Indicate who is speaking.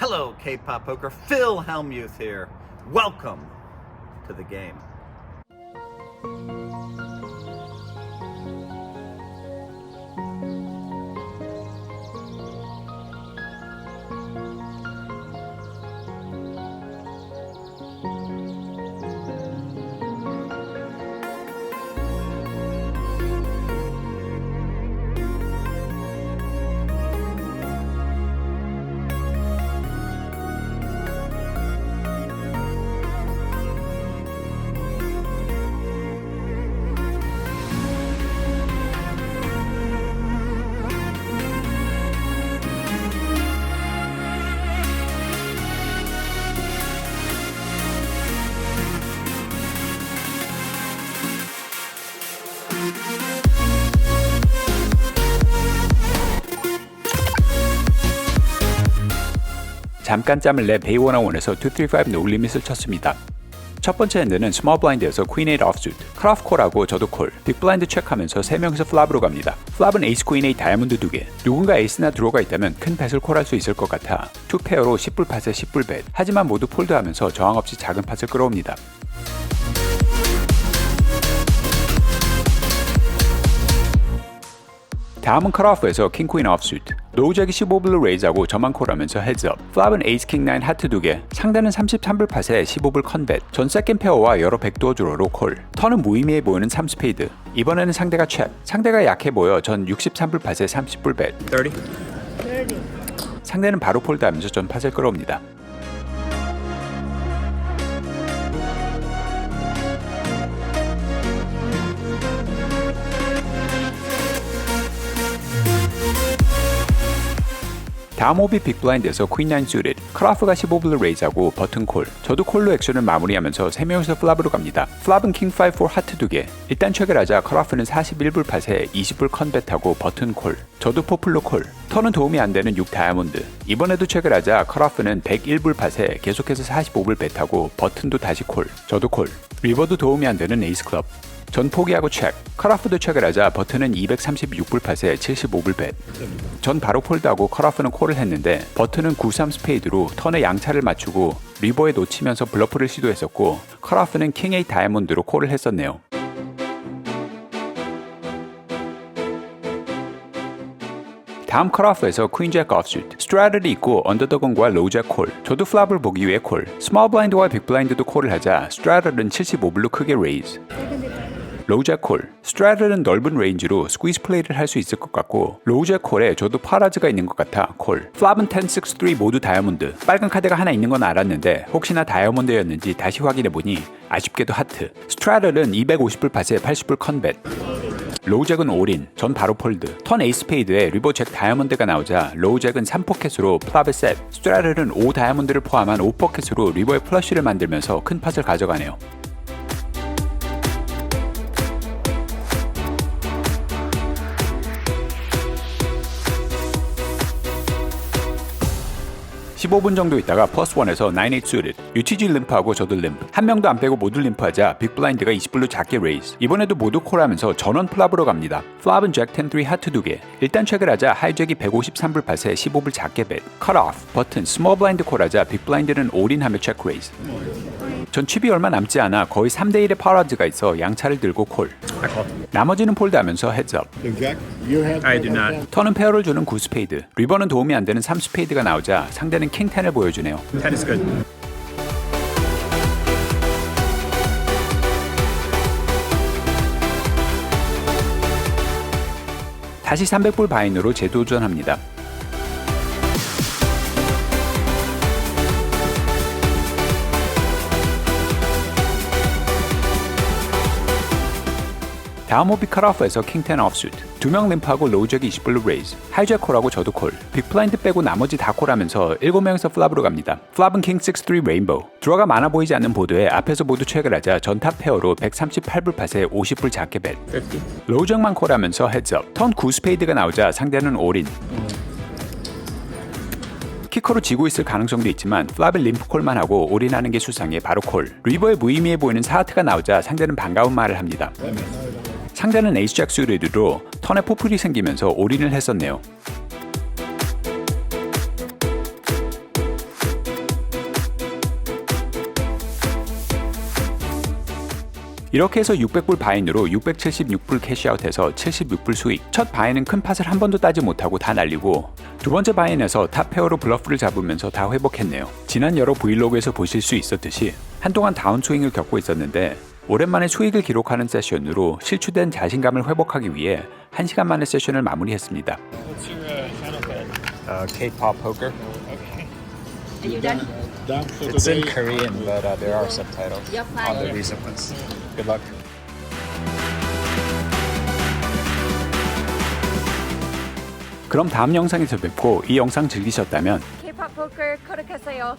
Speaker 1: Hello, K-pop poker. Phil Hellmuth here. Welcome to the game.
Speaker 2: 잠깐 짬을 내 베이101에서 235 노리밋을 쳤습니다. 첫 번째 핸드는 스몰 블라인드에서 퀸 8 offsuit, 컷오프 콜하고 저도 콜, 빅 블라인드 체크하면서 3명이서 플랍으로 갑니다. 플랍은 에이스 퀸 8 다이아몬드 2개, 누군가 에이스나 드로가 있다면 큰 펫을 콜할 수 있을 것 같아 2페어로 10불 팟에 10불 벳, 하지만 모두 폴드하면서 저항 없이 작은 팟을 끌어옵니다. 다음은 컷오프에서 킹 퀸 offsuit, 로우잭이 15불로 레이즈하고 저만 콜하면서 헤즈업, 플랍은 에이스 킹 9 하트 2개, 상대는 33불 팟에 15불 컨벳, 전 세컨 페어와 여러 백도어 주로로 콜, 턴은 무의미해 보이는 3스페이드, 이번에는 상대가 책, 상대가 약해 보여 전 63불 팟에 30불 벳, 30. 상대는 바로 폴드하면서 전 팟을 끌어옵니다. 다음 오비 빅블라인드에서 퀸 9 suited, 컷오프가 15불로 레이즈하고 버튼 콜, 저도 콜로 액션을 마무리하면서 3명이서 플랍으로 갑니다. 플랍은 킹 5 4 하트 2개, 일단 체크하자 컷오프는 41불 팟에 20불 컨벳하고 버튼 콜, 저도 포플로 콜, 턴은 도움이 안 되는 6 다이아몬드, 이번에도 체크하자 컷오프는 101불 팟에 계속해서 45불 벳하고 버튼도 다시 콜, 저도 콜, 리버도 도움이 안 되는 에이스 클럽, 전 포기하고 체크, 컷오프도 체크를 하자 버튼은 236불 팟에 75불 벳, 전 바로 폴드하고 컷오프는 콜을 했는데 버튼은 93 스페이드로 턴의 양차를 맞추고 리버에 놓치면서 블러프를 시도했었고 컷오프는 킹 8 다이아몬드로 콜을 했었네요. 다음 컷오프에서 퀸 잭 offsuit, 스트라드를 입고 언더더건과 로우잭 콜, 저도 플랍을 보기 위해 콜, 스몰 블라인드와 빅 블라인드도 콜을 하자 스트라드는 75불로 크게 레이즈, 로우잭 콜, 스트라드는 넓은 레인지로 스퀴즈 플레이를 할 수 있을 것 같고 로우잭 콜에 저도 파라즈가 있는 것 같아 콜, 플랍은 10, 6, 3 모두 다이아몬드, 빨간 카드가 하나 있는 건 알았는데 혹시나 다이아몬드였는지 다시 확인해보니 아쉽게도 하트, 스트라드는 250불 팟에 80불 컨벳, 로우잭은 올인, 전 바로 폴드, 턴 에이스 페이드에 리버 잭 다이아몬드가 나오자 로우잭은 3포켓으로 플랍의 셋, 스트라드는 5 다이아몬드를 포함한 5포켓으로 리버의 플러쉬를 만들면서 큰 팟을 가져가네요. (15분) 정도 있다가 플러스 1에서 9-8 suited, UTG 림프하고 저도 림프, 한 명도 안 빼고 모두 림프하자 빅 블라인드가 20불로 작게 레이즈, 이번에도 모두 콜하면서 전원 플랍으로 갑니다. 플랍은 잭 10, 3 하트 2개, 일단 체크를 하자 하이잭이 153불 팟에 15불 작게 벳, 컷오프, 버튼, 스몰 블라인드 콜하자 빅 블라인드는 올인하며 체크 레이즈, 전 칩이 얼마 남지 않아 거의 3대1의 파라즈가 있어 양차를 들고 콜, 나머지는 폴드하면서 헤즈업,
Speaker 3: I do not.
Speaker 2: 턴은 페어를 주는 9 스페이드, 리버는 도움이 안 되는 3 스페이드가 나오자 상대는 킹 10을 보여주네요.
Speaker 3: That is good.
Speaker 2: 다시 300불 바인으로 재도전합니다. 다음 오비 컷오프에서 킹 10 offsuit, 2명 림프하고 로우잭이 20불로 레이즈, 하이잭 콜하고 저도 콜, 빅 블라인드 빼고 나머지 다 콜하면서 7명에서 플랍으로 갑니다. 플랍은 킹 6, 3 레인보우, 드로가 많아 보이지 않는 보드에 앞에서 모두 체크를 하자 전탑 페어로 138불 팟에 50불 작게 벳, 로우잭만 콜하면서 헤즈업, 턴 9 스페이드가 나오자 상대는 올인, 키커로 지고 있을 가능성도 있지만 플랍을 림프콜만 하고 올인하는 게 수상해 바로 콜, 리버에 무의미해 보이는 4하트가 나오자 상대는 반가운 말을 합니다. 상대는 에이스 잭 수리드로 턴에 포플이 생기면서 올인을 했었네요. 이렇게 해서 600불 바인으로 676불 캐시아웃해서 76불 수익. 첫 바인은 큰 팟을 한 번도 따지 못하고 다 날리고 두 번째 바인에서 탑 페어로 블러프를 잡으면서 다 회복했네요. 지난 여러 브이로그에서 보실 수 있었듯이 한동안 다운 스윙을 겪고 있었는데 오랜만에 수익을 기록하는 세션으로 실추된 자신감을 회복하기 위해 1시간 만에 세션을 마무리했습니다.
Speaker 3: What's your channel called?
Speaker 4: K-pop poker.
Speaker 3: Okay.
Speaker 5: Are you done?
Speaker 3: Done for
Speaker 4: It's in
Speaker 3: today.
Speaker 4: Korean, but there are subtitles
Speaker 5: You're
Speaker 4: on the
Speaker 5: fine.
Speaker 4: recent ones. Good luck.
Speaker 2: 그럼 다음 영상에서 뵙고 이 영상 즐기셨다면
Speaker 5: K-pop poker 구독하세요.